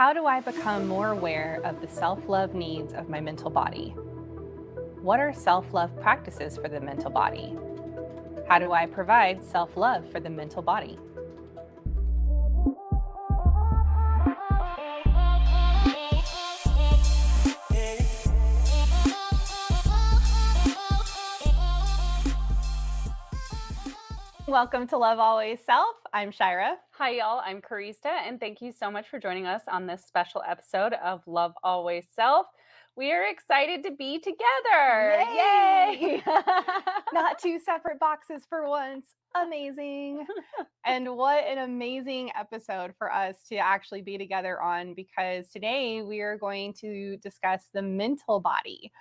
How do I become more aware of the self-love needs of my mental body? What are self-love practices for the mental body? How do I provide self-love for the mental body? Welcome to Love Always Self. I'm Shyra. Hi, y'all. I'm Karista, and thank you so much for joining us on this special episode of Love Always Self. We are excited to be together. Yay! Yay! Not two separate boxes for once. Amazing. And what an amazing episode for us to actually be together on, because today we are going to discuss the mental body.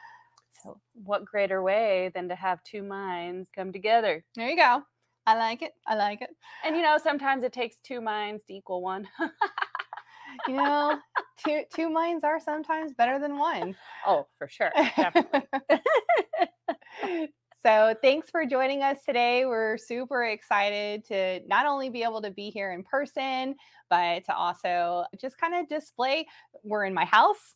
So, what greater way than to have two minds come together? There you go. I like it. I like it. And sometimes it takes two minds to equal one. Two minds are sometimes better than one. Oh, for sure. Definitely. So thanks for joining us today. We're super excited to not only be able to be here in person, but to also just kind of display. We're in my house.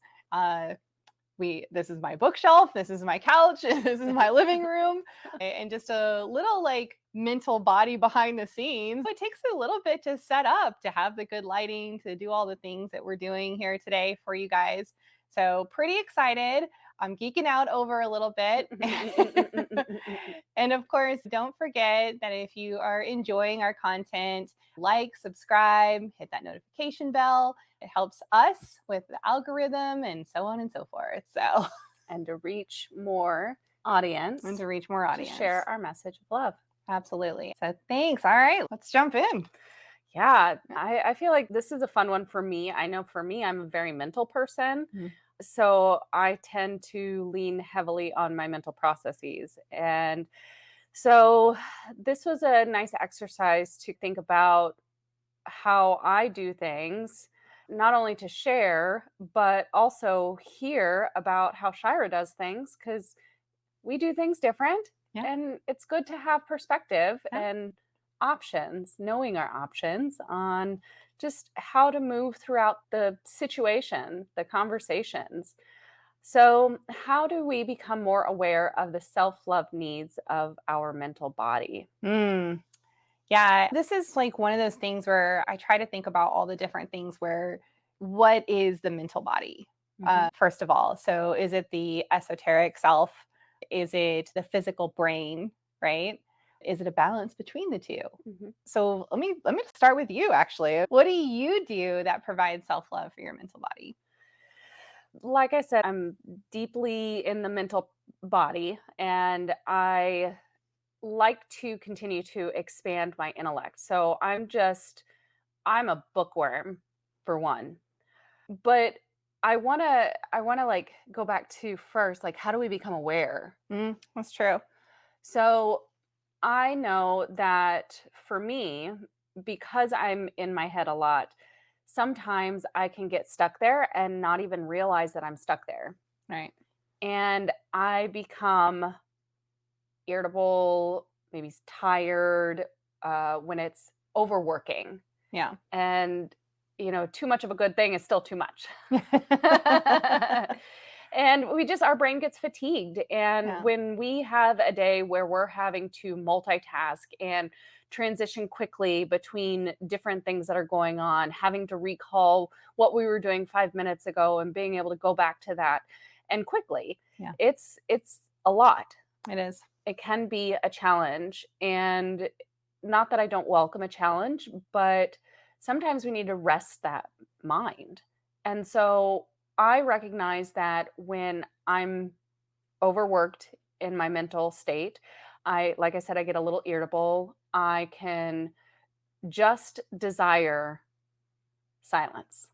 This is my bookshelf, this is my couch, this is my living room, and just a little mental body behind the scenes. It takes a little bit to set up, to have the good lighting, to do all the things that we're doing here today for you guys. So pretty excited. I'm geeking out over a little bit. And of course, don't forget that if you are enjoying our content, like, subscribe, hit that notification bell. It helps us with the algorithm and so on and so forth. So, and to reach more audience. To share our message of love. Absolutely. So thanks. All right, let's jump in. Yeah, I feel like this is a fun one for me. I know for me, I'm a very mental person. So I tend to lean heavily on my mental processes. And so this was a nice exercise to think about how I do things, not only to share, but also hear about how Shyra does things, because we do things different. Yeah. And it's good to have perspective Yeah. and options, knowing our options on just how to move throughout the situation, the conversations. So, how do we become more aware of the self-love needs of our mental body? Yeah, this is one of those things where I try to think about all the different things what is the mental body? First of all, so is it the esoteric self? Is it the physical brain, right? Is it a balance between the two? So let me start with you, actually. What do you do that provides self-love for your mental body? Like I said, I'm deeply in the mental body, and I like to continue to expand my intellect. So I'm a bookworm, for one. But I want to go back to first, how do we become aware? That's true. So I know that for me, because I'm in my head a lot, sometimes I can get stuck there and not even realize that I'm stuck there. Right. And I become irritable, maybe tired, when it's overworking. Yeah. And, too much of a good thing is still too much. And our brain gets fatigued. And when we have a day where we're having to multitask and transition quickly between different things that are going on, having to recall what we were doing 5 minutes ago and being able to go back to that and quickly, it's a lot. It is. It can be a challenge. And not that I don't welcome a challenge, but sometimes we need to rest that mind. And so I recognize that when I'm overworked in my mental state, like I said, I get a little irritable. I can just desire silence.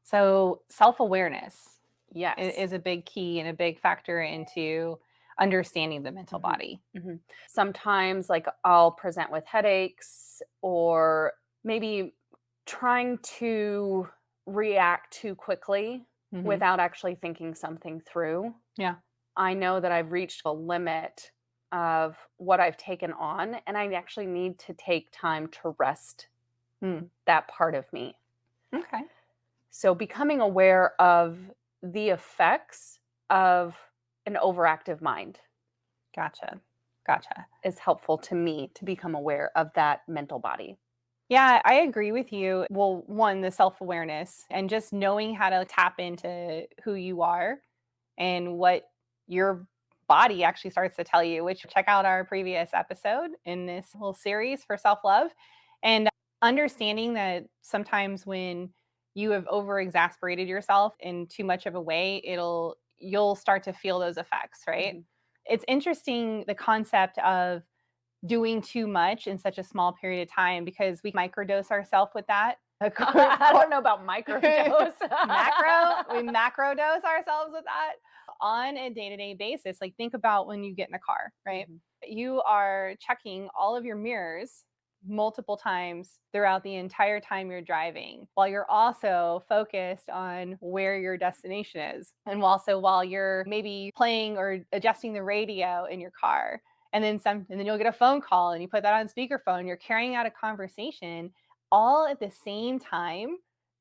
So self-awareness Yes. is a big key and a big factor into understanding the mental body. Sometimes I'll present with headaches, or maybe trying to react too quickly without actually thinking something through. Yeah. I know that I've reached a limit of what I've taken on, and I actually need to take time to rest that part of me. Okay. So becoming aware of the effects of an overactive mind Gotcha. Gotcha. is helpful to me to become aware of that mental body. Yeah, I agree with you. Well, one, the self awareness and just knowing how to tap into who you are and what your body actually starts to tell you, which check out our previous episode in this whole series for self love. And understanding that sometimes when you have over exasperated yourself in too much of a way, you'll start to feel those effects, right? Mhm. It's interesting the concept of doing too much in such a small period of time because we microdose ourselves with that. I don't know about microdose. We macro dose ourselves with that on a day-to-day basis. Like think about when you get in the car, right? Mhm. You are checking all of your mirrors multiple times throughout the entire time you're driving while you're also focused on where your destination is and also while you're maybe playing or adjusting the radio in your car and then you'll get a phone call and you put that on speakerphone. You're carrying out a conversation all at the same time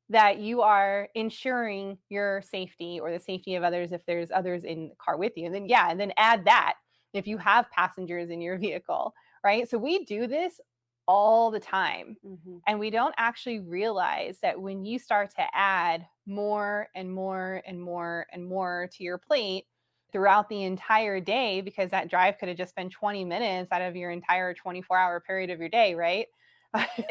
that you are ensuring your safety or the safety of others if there's others in the car with you. And then add that if you have passengers in your vehicle, right? So we do this all the time. Mhm. And we don't actually realize that when you start to add more and more and more and more to your plate, throughout the entire day, because that drive could have just been 20 minutes out of your entire 24-hour period of your day, right?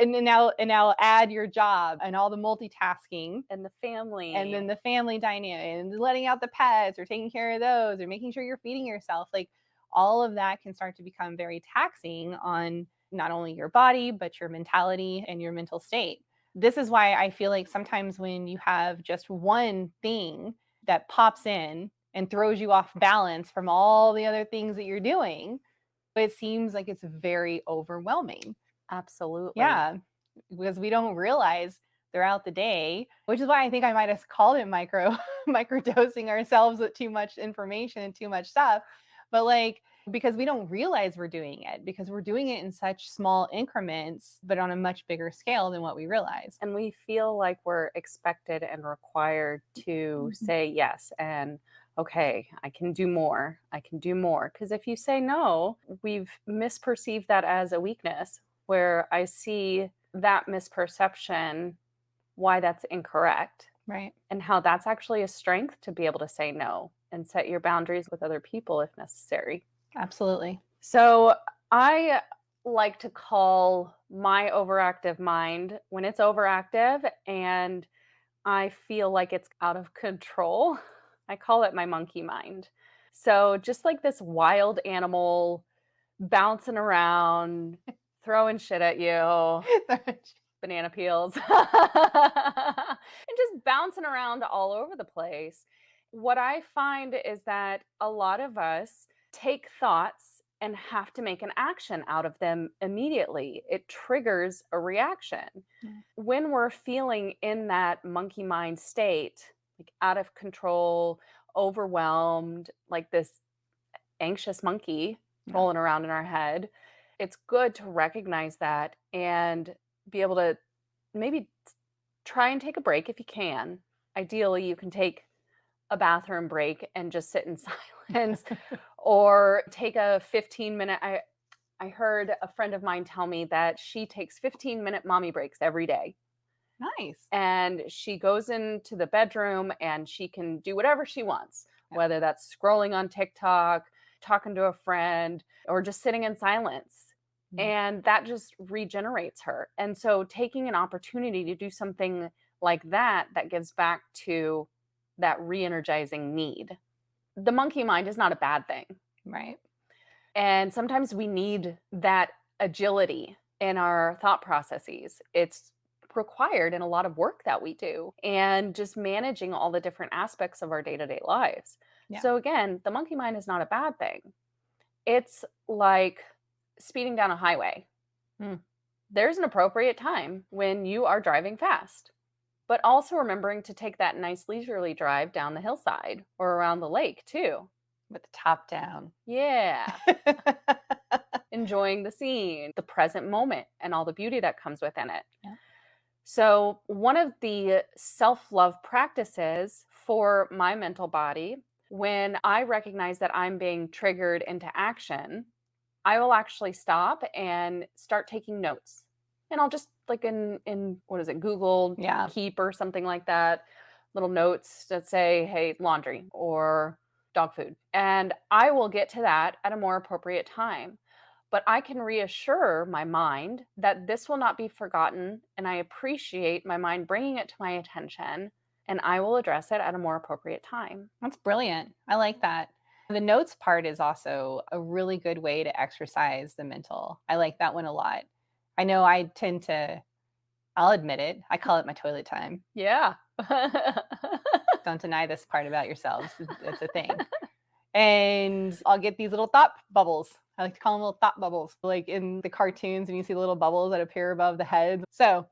And now add your job and all the multitasking And the family. and then the family dynamic and letting out the pets or taking care of those or making sure you're feeding yourself. Like all of that can start to become very taxing on not only your body, but your mentality and your mental state. This is why I feel like sometimes when you have just one thing that pops in and throws you off balance from all the other things that you're doing, it seems like it's very overwhelming. Absolutely. Yeah, because we don't realize throughout the day, which is why I think I might have called it microdosing ourselves with too much information and too much stuff. But like because we don't realize we're doing it because we're doing it in such small increments, but on a much bigger scale than what we realize. And we feel like we're expected and required to Mhm. say yes and okay, I can do more. I can do more. Because if you say no, we've misperceived that as a weakness, where I see that misperception, why that's incorrect, Right. and how that's actually a strength to be able to say no and set your boundaries with other people if necessary. Absolutely. So I like to call my overactive mind when it's overactive and I feel like it's out of control. I call it my monkey mind. So just like this wild animal bouncing around, throwing shit at you, banana peels, and just bouncing around all over the place. What I find is that a lot of us take thoughts and have to make an action out of them immediately. It triggers a reaction. Yeah. When we're feeling in that monkey mind state, like out of control, overwhelmed, like this anxious monkey Yeah. rolling around in our head, it's good to recognize that and be able to maybe try and take a break if you can. Ideally, you can take a bathroom break and just sit in silence or take a 15-minute I heard a friend of mine tell me that she takes 15-minute mommy breaks every day. Nice. And she goes into the bedroom and she can do whatever she wants, Yeah. whether that's scrolling on TikTok, talking to a friend, or just sitting in silence. Mm. And that just regenerates her. And so taking an opportunity to do something like that, that gives back to that re-energizing need. The monkey mind is not a bad thing. Right. And sometimes we need that agility in our thought processes. It's required in a lot of work that we do and just managing all the different aspects of our day to day lives. Yeah. So, again, the monkey mind is not a bad thing. It's like speeding down a highway. Mm. There's an appropriate time when you are driving fast, but also remembering to take that nice leisurely drive down the hillside or around the lake, too. With the top down. Yeah. Enjoying the scene, the present moment, and all the beauty that comes within it. Yeah. So, one of the self love practices for my mental body, when I recognize that I'm being triggered into action, I will actually stop and start taking notes. And I'll just like in what is it, Google Yeah. Keep or something like that, little notes that say, "Hey, laundry" or "dog food." And I will get to that at a more appropriate time. But I can reassure my mind that this will not be forgotten, and I appreciate my mind bringing it to my attention, and I will address it at a more appropriate time. That's brilliant. I like that. The notes part is also a really good way to exercise the mental. I like that one a lot. I know I tend to, I'll admit it, I call it my toilet time. Yeah. Don't deny this part about yourselves. It's a thing. And I'll get these little thought bubbles. I like to call them little thought bubbles, like in the cartoons, and you see the little bubbles that appear above the heads. So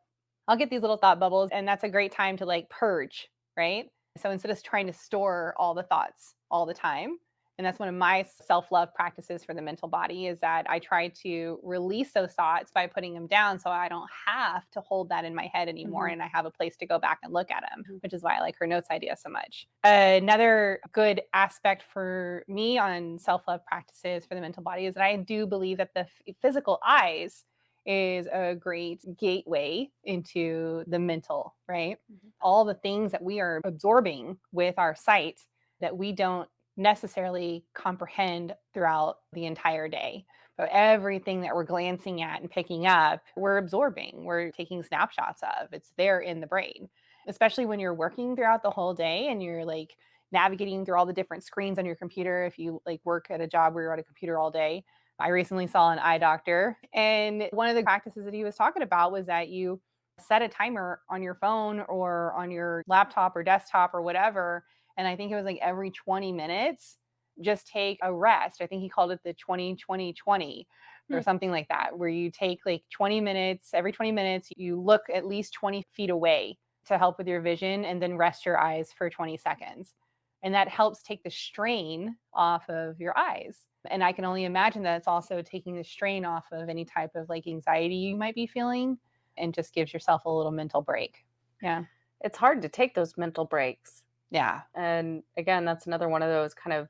I'll get these little thought bubbles, and that's a great time to like purge, right? So instead of trying to store all the thoughts all the time, and that's one of my self love practices for the mental body is that I try to release those thoughts by putting them down so I don't have to hold that in my head anymore Mhm, and I have a place to go back and look at them, mhm. which is why I like her notes idea so much. Another good aspect for me on self love practices for the mental body is that I do believe that the physical eyes is a great gateway into the mental, right? Mhm. All the things that we are absorbing with our sight that we don't necessarily comprehend throughout the entire day. But everything that we're glancing at and picking up, we're absorbing, we're taking snapshots of. It's there in the brain, especially when you're working throughout the whole day and you're like navigating through all the different screens on your computer. If you like work at a job where you're at a computer all day, I recently saw an eye doctor, and one of the practices that he was talking about was that you set a timer on your phone or on your laptop or desktop or whatever. And I think it was like every 20 minutes, just take a rest. I think he called it the 20-20-20 or Hmm. something like that, where you take like 20 minutes, every 20 minutes, you look at least 20 feet away to help with your vision and then rest your eyes for 20 seconds. And that helps take the strain off of your eyes. And I can only imagine that it's also taking the strain off of any type of like anxiety you might be feeling and just gives yourself a little mental break. Yeah. It's hard to take those mental breaks. Yeah. And again, that's another one of those kind of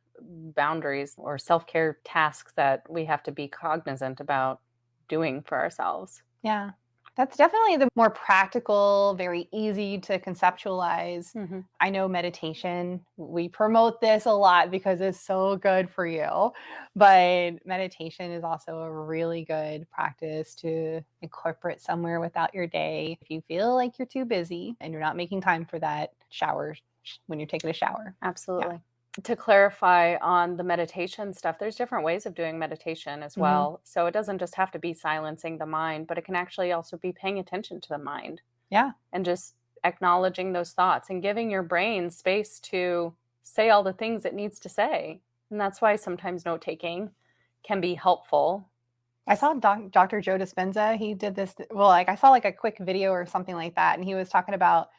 boundaries or self care tasks that we have to be cognizant about doing for ourselves. Yeah. That's definitely the more practical, very easy to conceptualize. Hmm. I know meditation, we promote this a lot because it's so good for you. But meditation is also a really good practice to incorporate somewhere without your day. If you feel like you're too busy and you're not making time for that, shower when you're taking a shower. Yeah. Absolutely. To clarify on the meditation stuff, there's different ways of doing meditation as Hmm. well. So it doesn't just have to be silencing the mind, but it can actually also be paying attention to the mind Yeah. and just acknowledging those thoughts and giving your brain space to say all the things it needs to say. And that's why sometimes note taking can be helpful. I saw Dr. Joe Dispenza. He did this. Well, like I saw like a quick video or something like that, and he was talking about.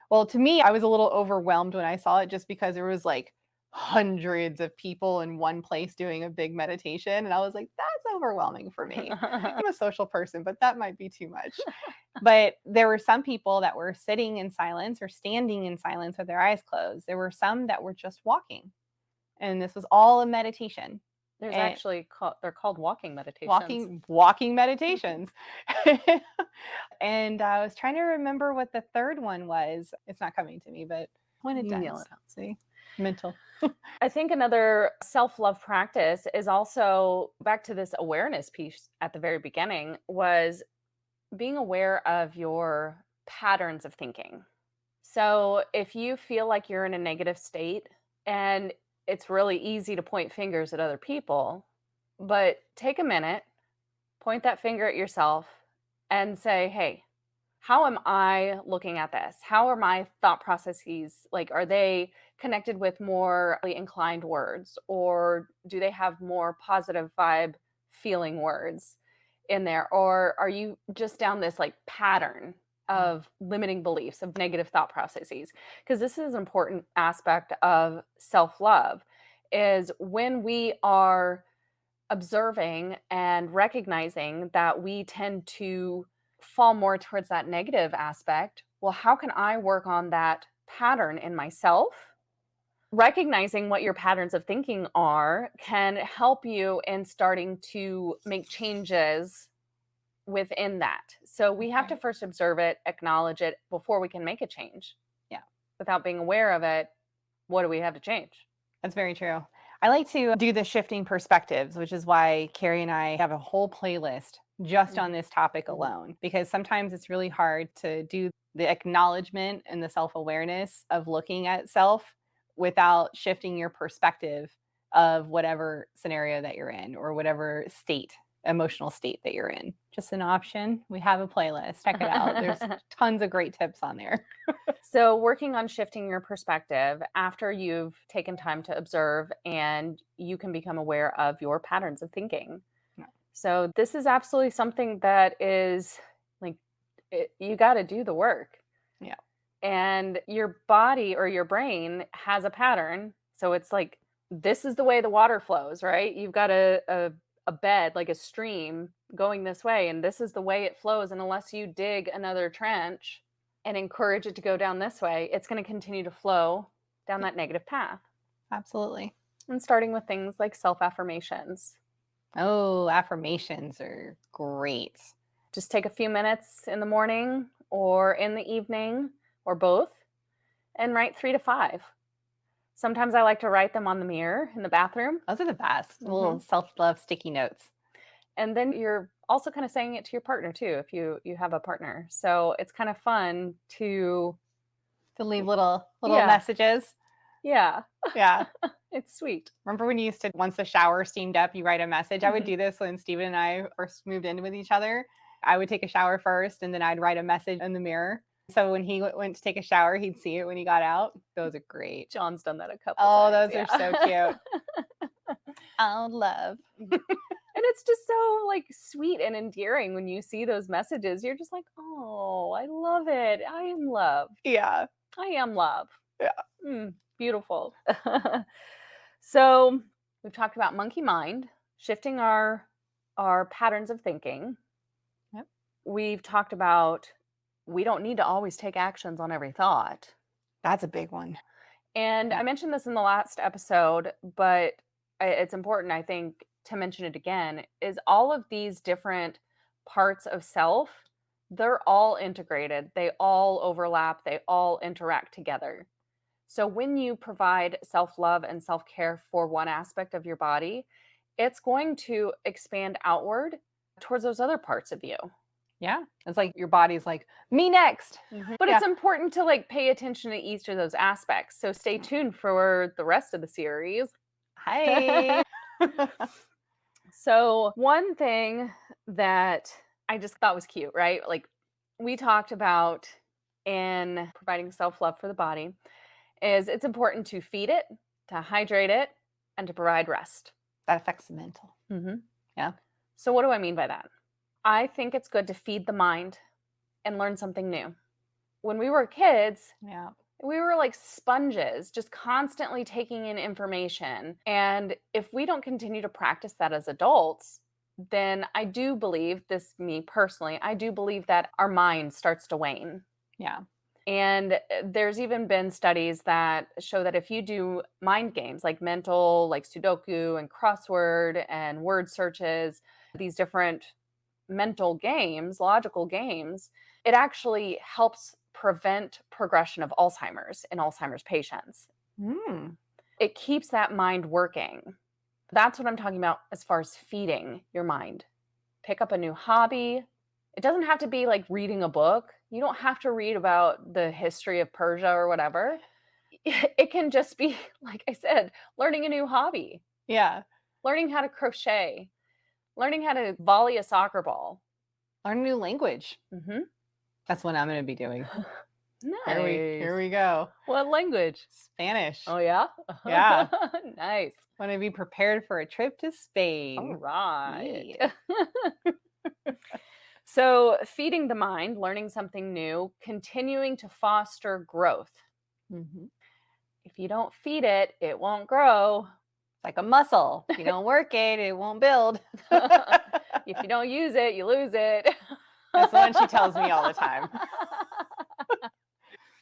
Well, to me, I was a little overwhelmed when I saw it, just because there was like hundreds of people in one place doing a big meditation, and I was like, that's overwhelming for me. I'm a social person, but that might be too much. But there were some people that were sitting in silence or standing in silence with their eyes closed. There were some that were just walking, and this was all a meditation. There's And actually they're called walking meditations. walking meditations. And I was trying to remember what the third one was. It's not coming to me, but when it You nail does, it out. see, mental. I think another self love practice is also back to this awareness piece at the very beginning was being aware of your patterns of thinking. So if you feel like you're in a negative state and it's really easy to point fingers at other people, but take a minute, point that finger at yourself and say, hey, how am I looking at this? How are my thought processes? Like, are they connected with more inclined words or do they have more positive vibe feeling words in there? Or are you just down this like pattern of limiting beliefs, of negative thought processes? Because this is an important aspect of self love is when we are observing and recognizing that we tend to fall more towards that negative aspect, well, how can I work on that pattern in myself? Recognizing what your patterns of thinking are can help you in starting to make changes within that. So we have to Right. first observe it, acknowledge it before we can make a change. Yeah. Without being aware of it, what do we have to change? That's very true. I like to do the shifting perspectives, which is why Carrie and I have a whole playlist just on Mhm. this topic Mhm. alone, because sometimes it's really hard to do the acknowledgement and the self awareness of looking at self without shifting your perspective of whatever scenario that you're in or whatever state, emotional state that you're in. Just an option. We have a playlist. Check it out. There's tons of great tips on there. So, working on shifting your perspective after you've taken time to observe and you can become aware of your patterns of thinking. Yeah. So, this is absolutely something that is like, you got to do the work. Yeah. And your body or your brain has a pattern. So, it's like, this is the way the water flows, right? You've got a bed, like a stream going this way, and this is the way it flows. And unless you dig another trench, and encourage it to go down this way, it's going to continue to flow down that negative path. Absolutely. And starting with things like self affirmations. Oh, affirmations are great. Just take a few minutes in the morning or in the evening or both and write 3 to 5. Sometimes I like to write them on the mirror in the bathroom. Those are the best. Little Mhm. self-love sticky notes. And then you're also kind of saying it to your partner too, if you have a partner. So it's kind of fun to, To leave little yeah, messages. yeah, Yeah. it's sweet. Remember when you used to, once the shower steamed up, you write a message? I would Mhm. do this when Steven and I first moved in with each other. I would take a shower first and then I'd write a message in the mirror. So when he went to take a shower, he'd see it when he got out. Those are great. John's done that a couple Oh, times. those are so Yeah. cute. Oh, love. And it's just so like sweet and endearing when you see those messages. You're just like, oh, I love it. I am loved. Yeah. I am love. Yeah. Beautiful. So we've talked about monkey mind, shifting our patterns of thinking. Yep. We've talked about we don't need to always take actions on every thought. That's a big one. And Yeah. I mentioned this in the last episode, but it's important, I think, to mention it again, is all of these different parts of self, they're all integrated. They all overlap. They all interact together. So when you provide self-love and self-care for one aspect of your body, it's going to expand outward towards those other parts of you. Yeah. It's like your body's like, me next. But Yeah. it's important to like pay attention to each of those aspects. So stay tuned for the rest of the series. Hi. So, one thing that I just thought was cute, right? Like we talked about in providing self love for the body, is it's important to feed it, to hydrate it, and to provide rest. That affects the mental. hmm Yeah. So, what do I mean by that? I think it's good to feed the mind and learn something new. When we were kids, Yeah. we were like sponges, just constantly taking in information. And if we don't continue to practice that as adults, then I do believe, this me personally, I do believe that our mind starts to wane. Yeah. And there's even been studies that show that if you do mind games like mental, like Sudoku and crossword and word searches, these different mental games, logical games, it actually helps prevent progression of Alzheimer's in Alzheimer's patients. Mm. It keeps that mind working. That's what I'm talking about as far as feeding your mind. Pick up a new hobby. It doesn't have to be like reading a book. You don't have to read about the history of Persia or whatever. It can just be, like I said, learning a new hobby, Yeah. learning how to crochet, learning how to volley a soccer ball. Learn a new language. hmm That's what I'm going to be doing. Here Nice. we go. What language? Spanish. Oh, yeah? Yeah. Nice. Want to be prepared for a trip to All Spain. right. Yeah. So, feeding the mind, learning something new, continuing to foster growth. Mhm. If you don't feed it, it won't grow. It's like a muscle. If you don't work it, it won't build. If you don't use it, you lose it. That's the one she tells me all the time.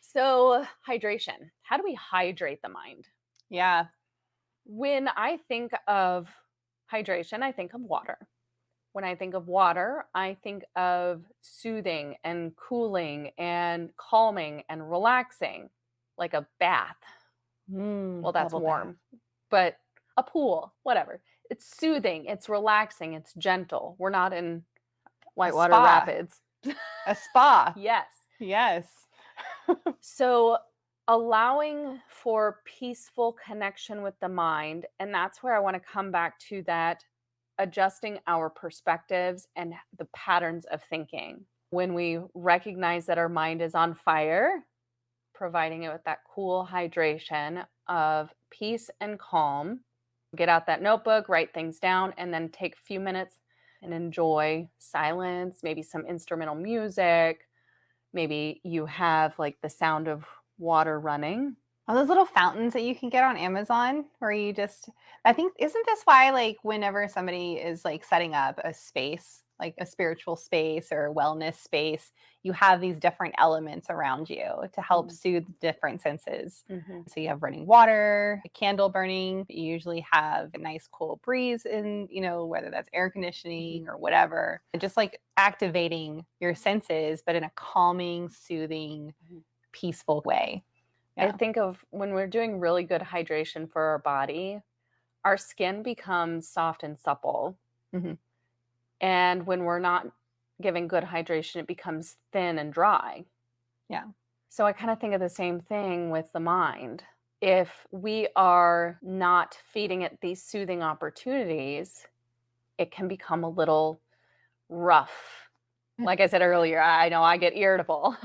So, hydration. How do we hydrate the mind? Yeah. When I think of hydration, I think of water. When I think of water, I think of soothing and cooling and calming and relaxing, like a bath. Well, that's Bubble bath. warm, but a pool, whatever. It's soothing, it's relaxing, it's gentle. We're not in A Whitewater spa. Rapids. A spa. Yes. Yes. So, allowing for peaceful connection with the mind, and that's where I want to come back to that adjusting our perspectives and the patterns of thinking. When we recognize that our mind is on fire, providing it with that cool hydration of peace and calm, get out that notebook, write things down, and then take a few minutes and enjoy silence, maybe some instrumental music. Maybe you have like the sound of water running. All those little fountains that you can get on Amazon where you just, I think, isn't this why, like, whenever somebody is like setting up a space, like a spiritual space or a wellness space, you have these different elements around you to help soothe different senses. Mm-hmm. So you have running water, a candle burning. You usually have a nice cool breeze in, whether that's air conditioning or whatever. And just like activating your senses, but in a calming, soothing, peaceful way. I Yeah. think of when we're doing really good hydration for our body, our skin becomes soft and supple. Mhm. And when we're not giving good hydration, it becomes thin and dry. Yeah. So I kind of think of the same thing with the mind. If we are not feeding it these soothing opportunities, it can become a little rough. Like I said earlier, I know I get irritable.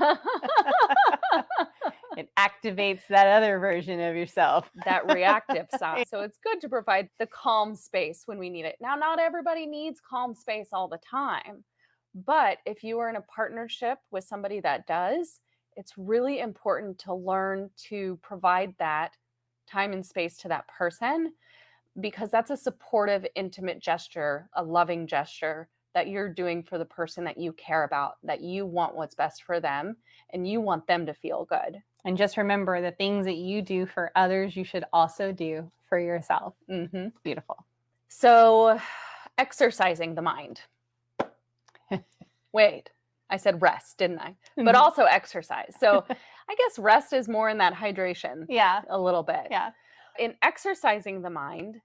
It activates that other version of yourself. That reactive side. So it's good to provide the calm space when we need it. Now, not everybody needs calm space all the time, but if you are in a partnership with somebody that does, it's really important to learn to provide that time and space to that person, because that's a supportive, intimate gesture, a loving gesture that you're doing for the person that you care about, that you want what's best for them, and you want them to feel good. And just remember, the things that you do for others, you should also do for yourself. Mm-hmm. Beautiful. So, exercising the mind. Wait, I said rest, didn't I? But also exercise. So, I guess rest is more in that hydration. Yeah. A little bit. Yeah. In exercising the mind,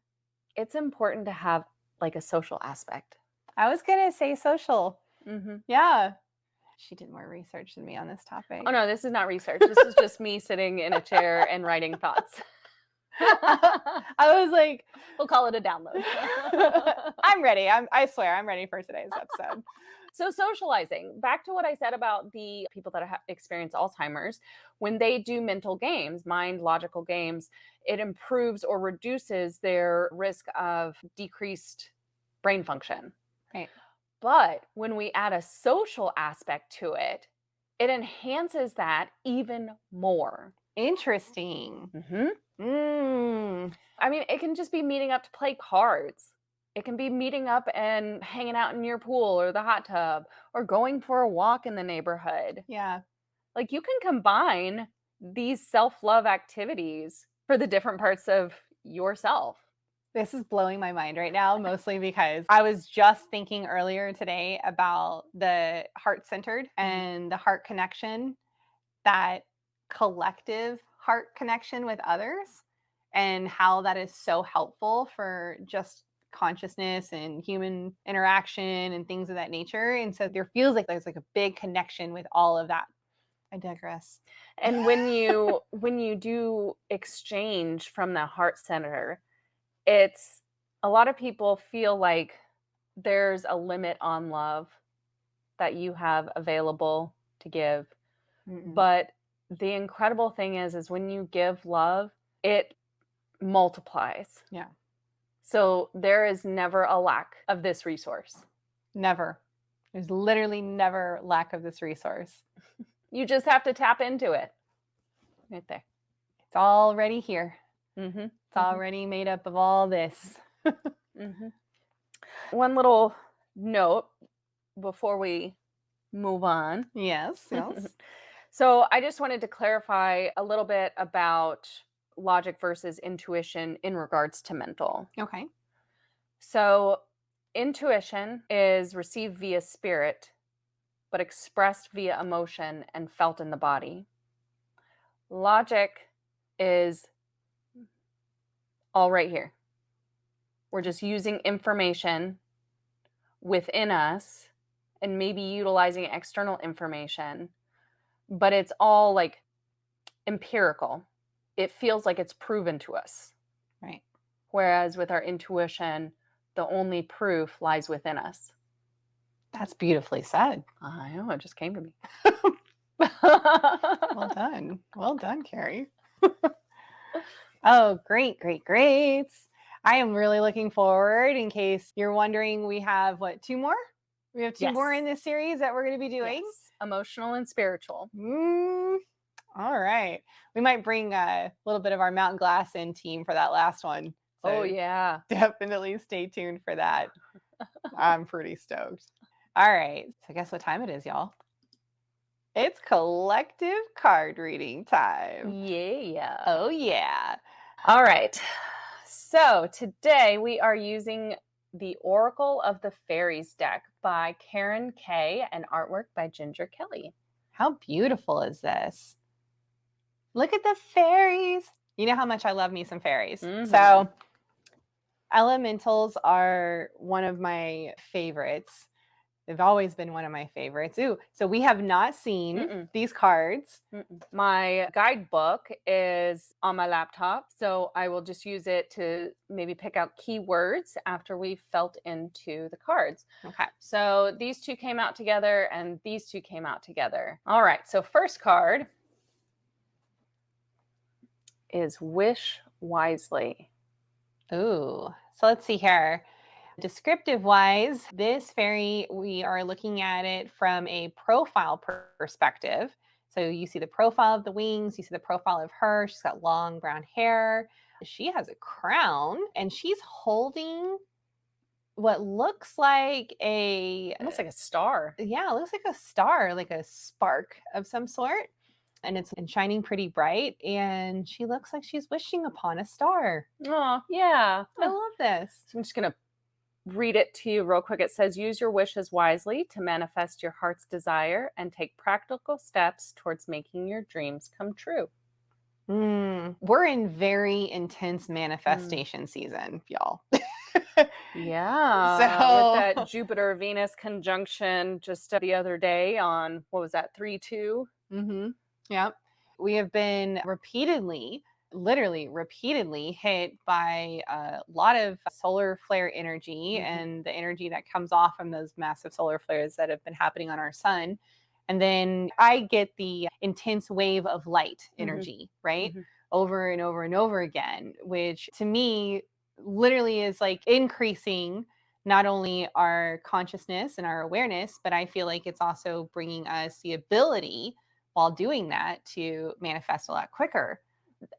it's important to have like a social aspect. I was going to say social. Mm-hmm. Yeah. She did more research than me on this topic. Oh, no, this is not research. This is just me sitting in a chair and writing thoughts. I was like, we'll call it a download. I'm ready. I swear I'm ready for today's episode. So socializing, back to what I said about the people that experience Alzheimer's, when they do mental games, mind logical games, it improves or reduces their risk of decreased brain function. Right. But when we add a social aspect to it, it enhances that even more. Interesting. Mm-hmm. I mean, it can just be meeting up to play cards. It can be meeting up and hanging out in your pool or the hot tub or going for a walk in the neighborhood. Yeah. Like, you can combine these self-love activities for the different parts of yourself. This is blowing my mind right now, mostly because I was just thinking earlier today about the heart-centered and the heart connection, that collective heart connection with others, and how that is so helpful for just consciousness and human interaction and things of that nature. And so there feels like there's like a big connection with all of that. I digress. And when you do exchange from the heart center, it's a lot of people feel like there's a limit on love that you have available to give. Mm-mm. But the incredible thing is when you give love, it multiplies. Yeah. So there is never a lack of this resource. Never. There's literally never lack of this resource. You just have to tap into it. Right there. It's already here. Mm-hmm. It's already made up of all this. Mm-hmm. One little note before we move on. Yes, yes. So I just wanted to clarify a little bit about logic versus intuition in regards to mental. Okay. So intuition is received via spirit, but expressed via emotion and felt in the body. Logic is all right here. We're just using information within us and maybe utilizing external information, but it's all like empirical. It feels like it's proven to us. Right. Whereas with our intuition, the only proof lies within us. That's beautifully said. I know, it just came to me. Well done. Well done, Carrie. Oh, great, great, great. I am really looking forward. In case you're wondering, we have what, two more? We have two more Yes. in this series that we're going to be doing. Yes. Emotional and spiritual. All right. We might bring a little bit of our Mountain Glass in team for that last one. Oh, So yeah. definitely stay tuned for that. I'm pretty stoked. All right. So guess what time it is, y'all? It's collective card reading time. Yeah. Oh, yeah. All right. So today we are using the Oracle of the Fairies deck by Karen Kay and artwork by Ginger Kelly. How beautiful is this? Look at the fairies. You know how much I love me some fairies. So elementals are one of my favorites. They've always been one of my favorites. Ooh, so we have not seen these cards. My guidebook is on my laptop, so I will just use it to maybe pick out keywords after we've felt into the cards. Okay. So these two came out together and these two came out together. All right, so first card is Wish Wisely. Ooh, so let's see here. Descriptive wise, this fairy, we are looking at it from a profile perspective. So you see the profile of the wings, you see the profile of her. She's got long brown hair. She has a crown and she's holding what looks like Almost like a star. Yeah, it looks like a star, like a spark of some sort. And it's shining pretty bright. And she looks like she's wishing upon a star. Oh, yeah. I love this. So I'm just going to read it to you real quick. It says, use your wishes wisely to manifest your heart's desire and take practical steps towards making your dreams come true. We're in very intense manifestation season, y'all. Yeah. So with that Jupiter-Venus conjunction just the other day on, what was that, 3-2? Yep. We have been literally repeatedly hit by a lot of solar flare energy and the energy that comes off from those massive solar flares that have been happening on our sun. And then I get the intense wave of light energy, right? Over and over and over again, which to me literally is like increasing not only our consciousness and our awareness, but I feel like it's also bringing us the ability while doing that to manifest a lot quicker.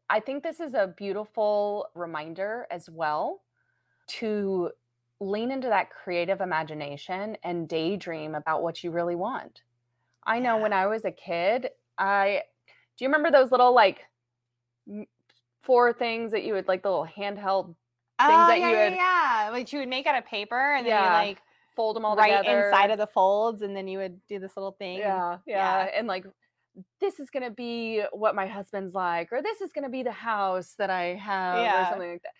I think this is a beautiful reminder as well to lean into that creative imagination and daydream about what you really want. I know when I was a kid, do you remember those little like 4 things that you would like, the little handheld things that you would, like you would make out of paper and then you like fold them all right together inside of the folds, and then you would do this little thing. Yeah. And like, this is going to be what my husband's like, or this is going to be the house that I have, or something like that.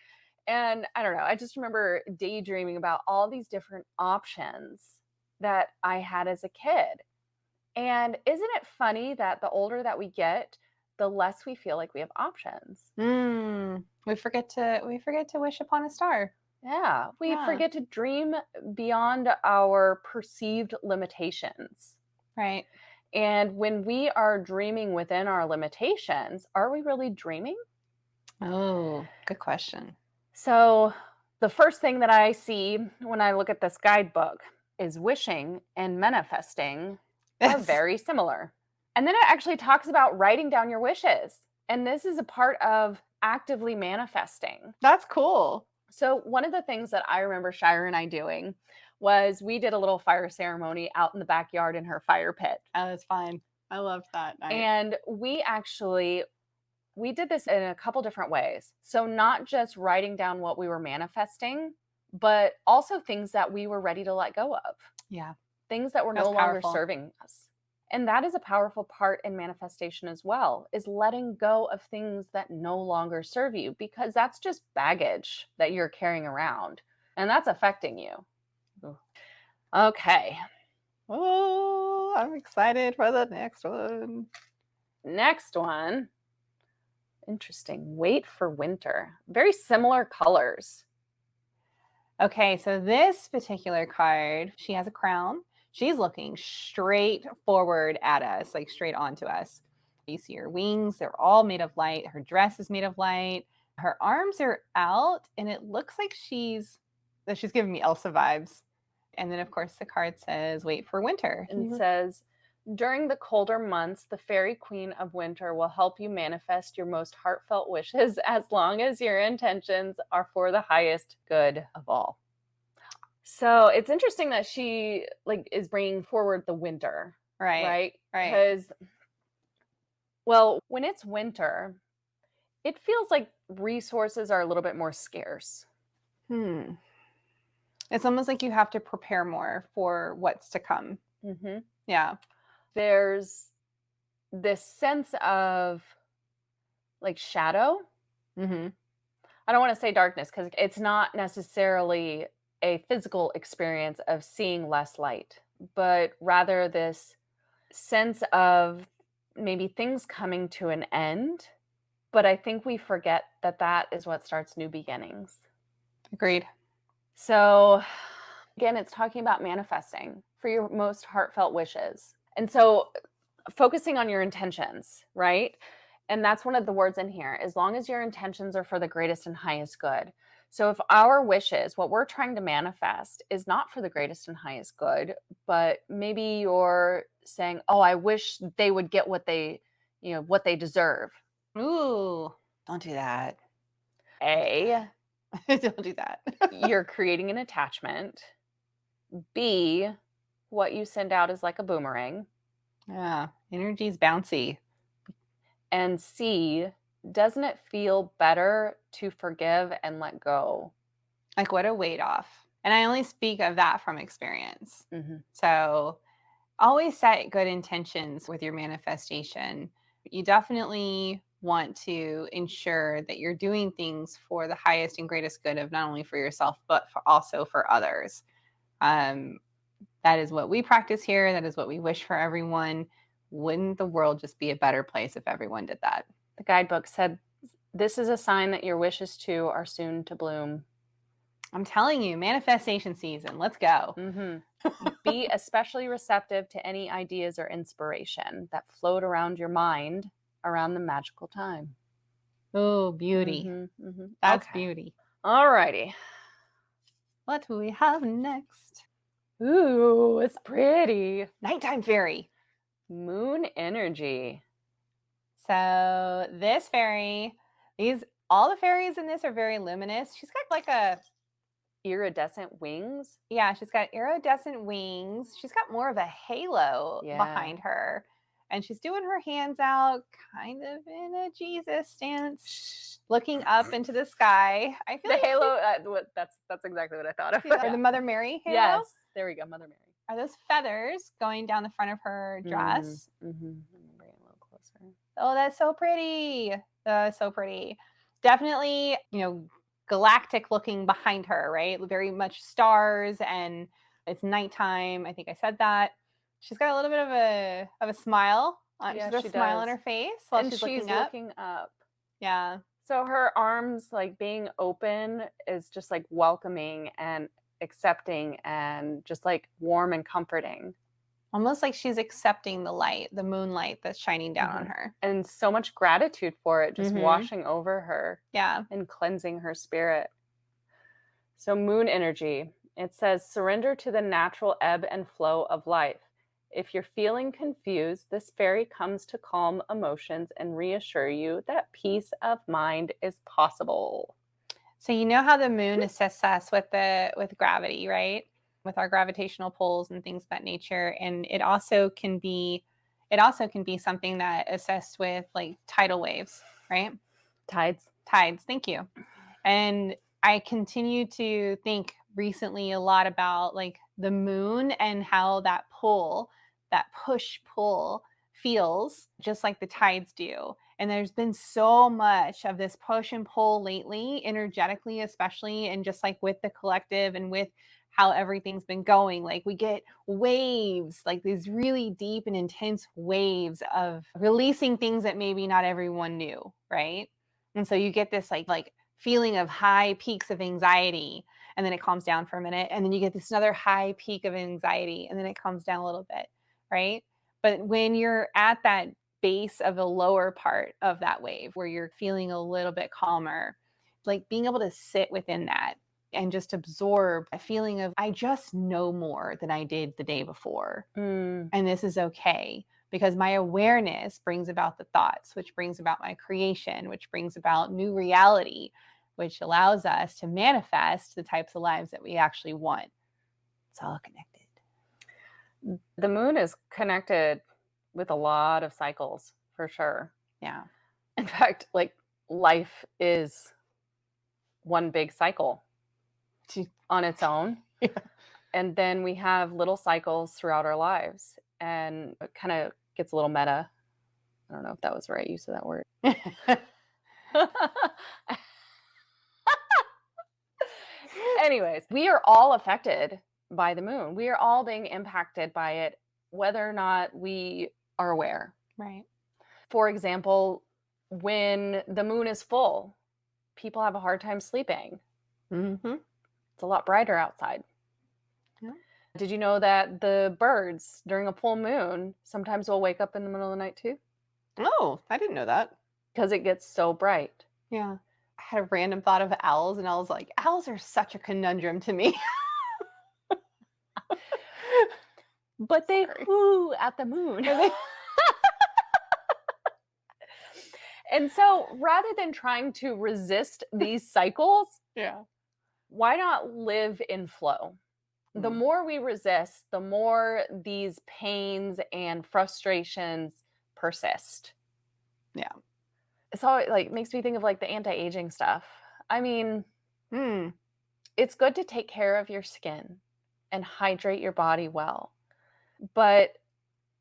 And I don't know, I just remember daydreaming about all these different options that I had as a kid. And isn't it funny that the older that we get, the less we feel like we have options? We forget to wish upon a star. Yeah, we forget to dream beyond our perceived limitations. Right. And when we are dreaming within our limitations, are we really dreaming? Oh, good question. So the first thing that I see when I look at this guidebook is wishing and manifesting are very similar. And then it actually talks about writing down your wishes. And this is a part of actively manifesting. That's cool. So one of the things that I remember Shyra and I doing was we did a little fire ceremony out in the backyard in her fire pit. Oh, that's fun. I loved that night. And we did this in a couple different ways. So not just writing down what we were manifesting, but also things that we were ready to let go of, Yeah, things that were that's no longer powerful. serving us. And that is a powerful part in manifestation as well, is letting go of things that no longer serve you, because that's just baggage that you're carrying around and that's affecting you. Ugh. Okay. Oh, I'm excited for the next one. Next one. Interesting. Wait for winter. Very similar colors. Okay, so this particular card, she has a crown. She's looking straight forward at us, like straight onto us. You see her wings, they're all made of light. Her dress is made of light. Her arms are out, and it looks like she's giving me Elsa vibes. And then, of course, the card says, wait for winter. And says, during the colder months, the fairy queen of winter will help you manifest your most heartfelt wishes as long as your intentions are for the highest good of all. So it's interesting that she is bringing forward the winter, right? Because, well, when it's winter, it feels like resources are a little bit more scarce. It's almost like you have to prepare more for what's to come. Mm-hmm. Yeah. There's this sense of shadow. Mm-hmm. I don't want to say darkness because it's not necessarily a physical experience of seeing less light, but rather this sense of maybe things coming to an end. But I think we forget that that is what starts new beginnings. Agreed. So again, it's talking about manifesting for your most heartfelt wishes. And so focusing on your intentions, right? And that's one of the words in here, as long as your intentions are for the greatest and highest good. So if our wishes, what we're trying to manifest, is not for the greatest and highest good, but maybe you're saying, oh, I wish they would get what they deserve. Ooh, don't do that. Don't do that. You're creating an attachment. B, what you send out is like a boomerang. Yeah, energy's bouncy. And C, doesn't it feel better to forgive and let go? Like, what a weight off. And I only speak of that from experience. Mm-hmm. So always set good intentions with your manifestation. You definitely want to ensure that you're doing things for the highest and greatest good of not only for yourself, but also for others. That is what we practice here. That is what we wish for everyone. Wouldn't the world just be a better place if everyone did that? The guidebook said, this is a sign that your wishes too are soon to bloom. I'm telling you, manifestation season. Let's go. Mm-hmm. Be especially receptive to any ideas or inspiration that float around your mind around the magical time. Oh, beauty. Mm-hmm, mm-hmm. That's beauty. All righty. What do we have next? Ooh, it's pretty. Nighttime fairy. Moon energy. So this fairy, all the fairies in this are very luminous. She's got like a iridescent wings. Yeah, she's got iridescent wings. She's got more of a halo behind her. And she's doing her hands out kind of in a Jesus stance, looking up into the sky. I feel the halo, that's exactly what I thought of. Or the Mother Mary halo. Yes, there we go, Mother Mary. Are those feathers going down the front of her dress? Mm-hmm. Bring it a little closer. Oh, that's so pretty. So pretty. Definitely, galactic looking behind her, right? Very much stars, and it's nighttime. I think I said that. She's got a little bit of a smile. She's got a smile on her face while she's looking up. Yeah. So her arms being open is just welcoming and accepting and just warm and comforting. Almost like she's accepting the light, the moonlight that's shining down on her. And so much gratitude for it, just washing over her. Yeah. And cleansing her spirit. So moon energy, it says, surrender to the natural ebb and flow of life. If you're feeling confused, this fairy comes to calm emotions and reassure you that peace of mind is possible. So you know how the moon assists us with gravity, right? with our gravitational pulls and things of that nature. And it also can be something that assists with like tidal waves, right? Tides, thank you. And I continue to think recently a lot about like the moon and how that push pull feels just like the tides do. And there's been so much of this push and pull lately, energetically, especially, and just like with the collective and with how everything's been going. Like we get waves, like these really deep and intense waves of releasing things that maybe not everyone knew, right? And so you get this like feeling of high peaks of anxiety, and then it calms down for a minute, and then you get this another high peak of anxiety, and then it calms down a little bit, right? But when you're at that base of the lower part of that wave where you're feeling a little bit calmer, like being able to sit within that and just absorb a feeling of, I just know more than I did the day before. And this is okay because my awareness brings about the thoughts, which brings about my creation, which brings about new reality, which allows us to manifest the types of lives that we actually want. It's all connected. The moon is connected with a lot of cycles, for sure. Yeah. In fact, like life is one big cycle on its own. Yeah. And then we have little cycles throughout our lives, and it kind of gets a little meta. I don't know if that was the right use of that word. Anyways, we are all affected by the moon. We are all being impacted by it, whether or not we are aware. Right. For example, when the moon is full, people have a hard time sleeping. Mm-hmm. It's a lot brighter outside. Yeah. Did you know that the birds during a full moon sometimes will wake up in the middle of the night too? Oh, I didn't know that. Because it gets so bright. Yeah. I had a random thought of owls, and I was like, owls are such a conundrum to me. But they whoo at the moon. And so rather than trying to resist these cycles, Yeah. why not live in flow? The more we resist, the more these pains and frustrations persist. Yeah. So it like makes me think of like the anti-aging stuff. I mean, Mm. it's good to take care of your skin and hydrate your body well. But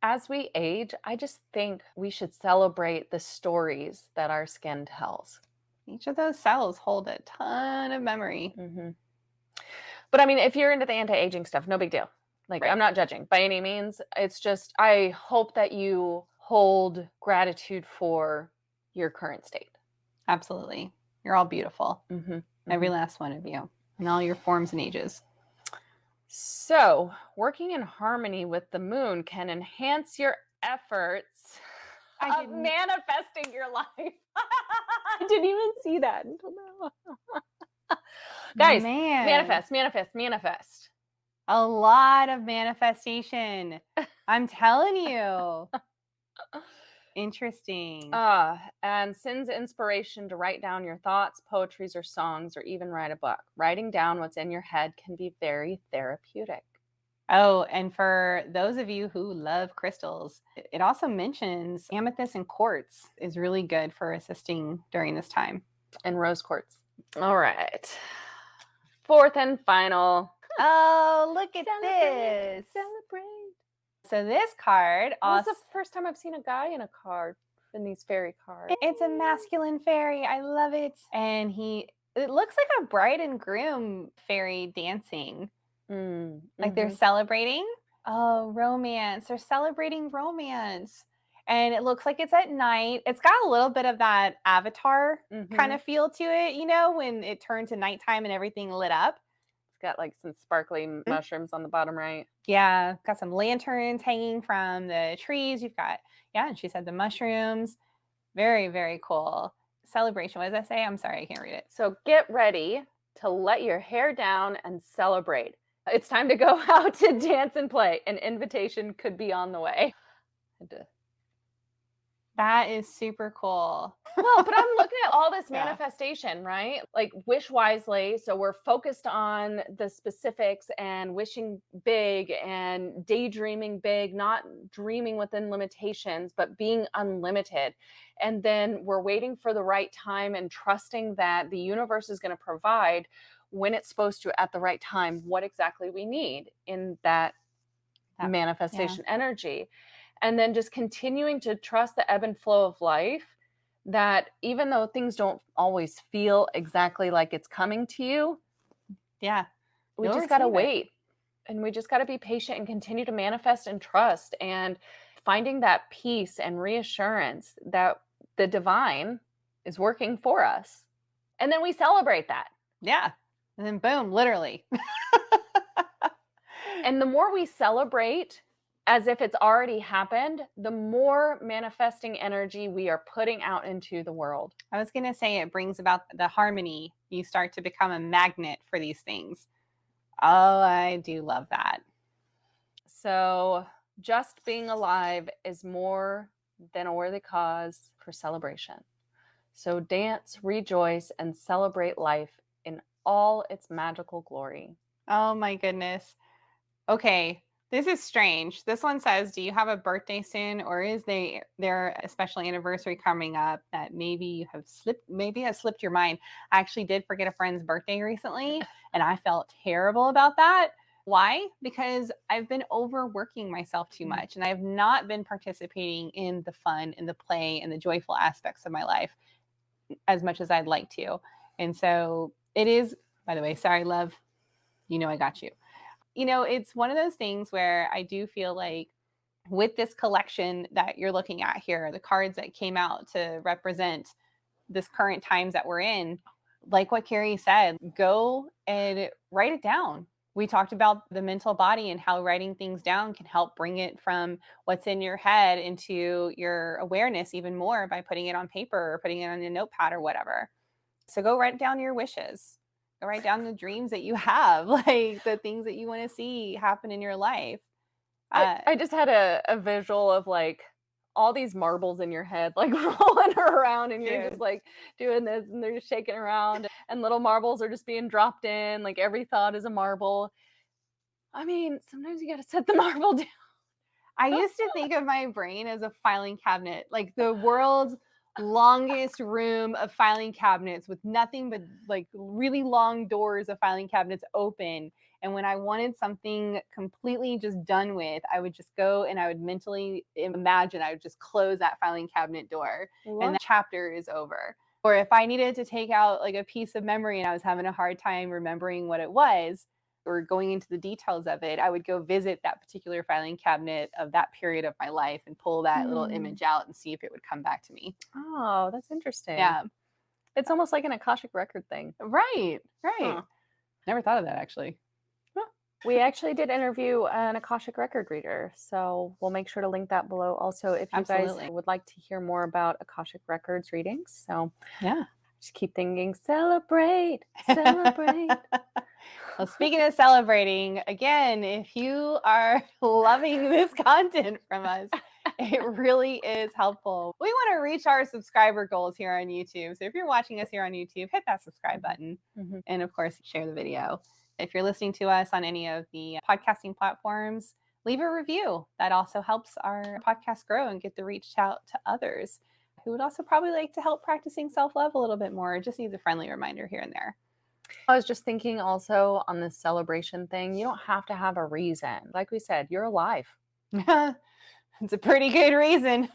as we age, I just think we should celebrate the stories that our skin tells. Each of those cells hold a ton of memory. Mm-hmm. But I mean, if you're into the anti-aging stuff, no big deal. Like, I'm not judging by any means. It's just, I hope that you hold gratitude for your current state. Absolutely. You're all beautiful. Mm-hmm. Every last one of you, in all your forms and ages. So, working in harmony with the moon can enhance your efforts of manifesting your life. I didn't even see that until now. Guys, manifest. A lot of manifestation. I'm telling you. Interesting. And sends inspiration to write down your thoughts, poetries, or songs, or even write a book. Writing down what's in your head can be very therapeutic. Oh, and for those of you who love crystals, it also mentions amethyst and quartz is really good for assisting during this time. And rose quartz. All right. Fourth and final. Oh, look at this. Celebrate. So this card also, this is the first time I've seen a guy in a card, in these fairy cards. It's a masculine fairy. I love it. And it looks like a bride and groom fairy dancing. Like they're celebrating romance. They're celebrating romance. And it looks like it's at night. It's got a little bit of that Avatar kind of feel to it, you know, when it turned to nighttime and everything lit up. Got like some sparkly mushrooms on the bottom right. Yeah, got some lanterns hanging from the trees. You've got, and she said the mushrooms. Very, very cool. Celebration. What does that say? I'm sorry, I can't read it. So get ready to let your hair down and celebrate. It's time to go out to dance and play. An invitation could be on the way. That is super cool. Well, but I'm looking at all this Yeah. manifestation, right? Like wish wisely. So we're focused on the specifics and wishing big and daydreaming big, not dreaming within limitations, but being unlimited. And then we're waiting for the right time and trusting that the universe is going to provide when it's supposed to at the right time what exactly we need in that Yeah. manifestation energy. And then just continuing to trust the ebb and flow of life, that even though things don't always feel exactly like it's coming to you, Yeah. we You'll just got to receive it. wait, and we just got to be patient and continue to manifest and trust, and finding that peace and reassurance that the divine is working for us. And then we celebrate that. Yeah. And then boom, literally. And the more we celebrate as if it's already happened, the more manifesting energy we are putting out into the world. I was going to say it brings about the harmony. You start to become a magnet for these things. Oh, I do love that. So, just being alive is more than a worthy cause for celebration. So, dance, rejoice, and celebrate life in all its magical glory. Oh my goodness. Okay, this is strange. This one says, do you have a birthday soon, or is their a special anniversary coming up that maybe has slipped your mind? I actually did forget a friend's birthday recently, and I felt terrible about that. Why? Because I've been overworking myself too much, and I have not been participating in the fun and the play and the joyful aspects of my life as much as I'd like to. And so it is, by the way, sorry, love, I got you. It's one of those things where I do feel like with this collection that you're looking at here, the cards that came out to represent this current times that we're in, like what Carrie said, go and write it down. We talked about the mental body and how writing things down can help bring it from what's in your head into your awareness even more by putting it on paper or putting it on a notepad or whatever. So go write down your wishes. Go write down the dreams that you have, like the things that you want to see happen in your life. I just had a visual of like all these marbles in your head, like rolling around, and you're just like doing this, and they're just shaking around, and little marbles are just being dropped in. Like every thought is a marble. I mean, sometimes you got to set the marble down. I used to think of my brain as a filing cabinet, like the world's longest room of filing cabinets with nothing but like really long doors of filing cabinets open. And when I wanted something completely just done with, I would just go and I would mentally imagine I would just close that filing cabinet door and the chapter is over. Or if I needed to take out like a piece of memory and I was having a hard time remembering what it was, or going into the details of it, I would go visit that particular filing cabinet of that period of my life and pull that little image out and see if it would come back to me. Oh, that's interesting. Yeah. It's almost like an Akashic record thing. Right. Huh. Never thought of that actually. We actually did interview an Akashic record reader, so we'll make sure to link that below. Also, if you guys would like to hear more about Akashic records readings, so yeah, just keep thinking, celebrate, celebrate. Well, speaking of celebrating, again, if you are loving this content from us, it really is helpful. We want to reach our subscriber goals here on YouTube. So if you're watching us here on YouTube, hit that subscribe button. And of course, share the video. If you're listening to us on any of the podcasting platforms, leave a review. That also helps our podcast grow and get the reach out to others who would also probably like to help practicing self-love a little bit more. It just needs a friendly reminder here and there. I was just thinking also on this celebration thing, you don't have to have a reason. Like we said, you're alive. It's a pretty good reason.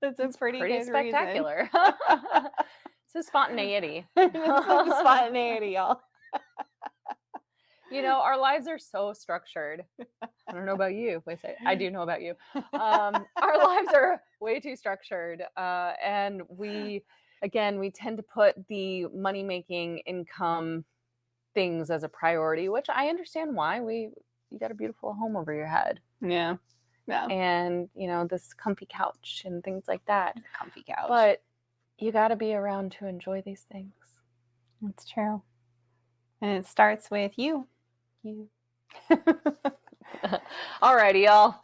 It's pretty good spectacular. It's a spontaneity. It's some spontaneity, y'all. You know, our lives are so structured. I don't know about you. Wait, I do know about you. Our lives are way too structured. And we tend to put the money-making income things as a priority, which I understand why. You got a beautiful home over your head. Yeah. Yeah. And, this comfy couch and things like that. Comfy couch. But you got to be around to enjoy these things. That's true. And it starts with you. Alrighty, y'all.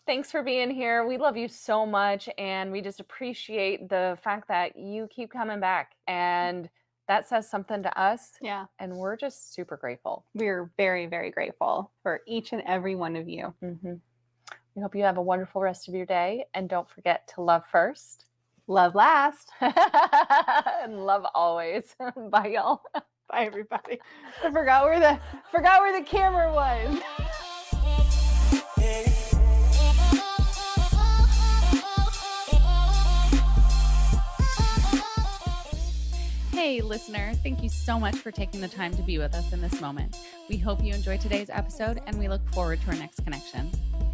Thanks for being here. We love you so much, and we just appreciate the fact that you keep coming back, and that says something to us, Yeah. and we're just super grateful. We're very, very grateful for each and every one of you. We hope you have a wonderful rest of your day, and don't forget to love first, Love last. and love always. Bye, y'all. Bye, everybody. I forgot where the camera was. Hey, listener, thank you so much for taking the time to be with us in this moment. We hope you enjoyed today's episode, and we look forward to our next connection.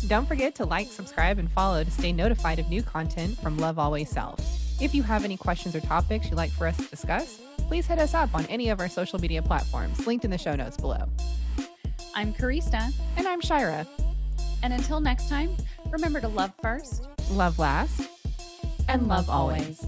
Don't forget to like, subscribe, and follow to stay notified of new content from Love Always Self. If you have any questions or topics you'd like for us to discuss, please hit us up on any of our social media platforms linked in the show notes below. I'm Karista. And I'm Shyra. And until next time, remember to love first, Love last, and love always.